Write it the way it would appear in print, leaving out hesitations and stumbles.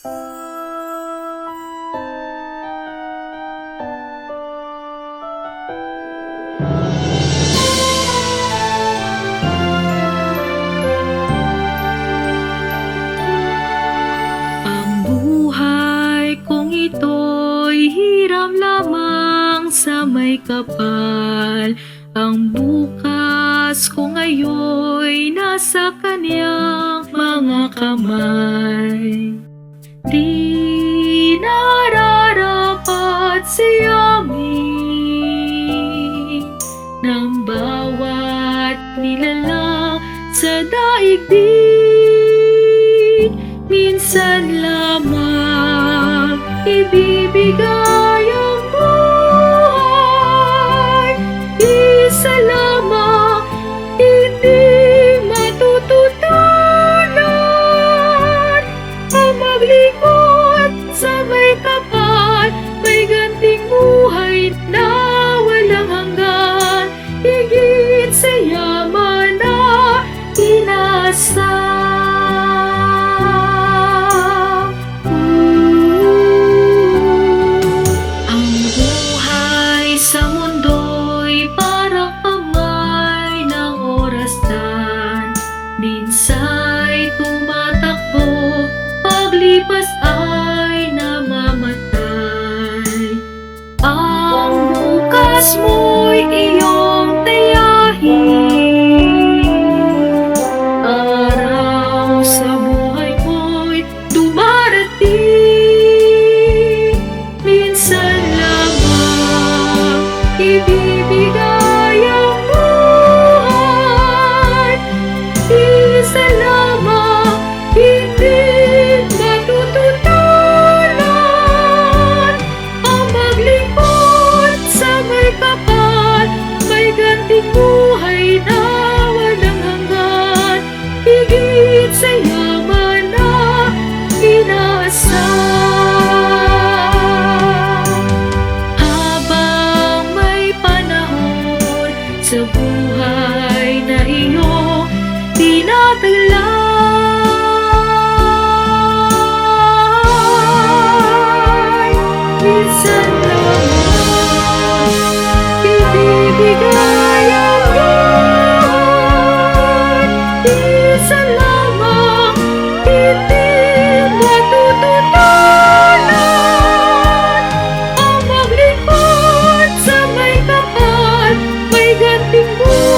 Ang buhay kong ito'y hiram lamang sa may kapal. Ang bukas ko ngayon'y nasa kanyang mga kamay. Di nararapat siyamin ng bawat nilalang sa daigdig. Minsan lamang ibibigay ang buhay, isa lamang hindi matututulan. Ang maglingkod sa may kapal, may ganting buhay na walang hanggan, higit sa yaman na inasal. Minsa'y tumatakbo, paglipas ay namamatay. Ang bukas mo'y iyong tayahin, araw sa buhay mo'y dumarating. Minsan lamang ibibigay ang buhay, isa lamang hindi matututulan. Ang maglingkod sa may kapal, may ganting buhay na walang hanggan, higit sa yaman na inasal. Habang may panahon sa buhay na iyong tinataglay, minsan lamang ibibigay ang buhay, isa lamang hindi matututulan. Ang maglingkod sa may kapal, may ganting buhay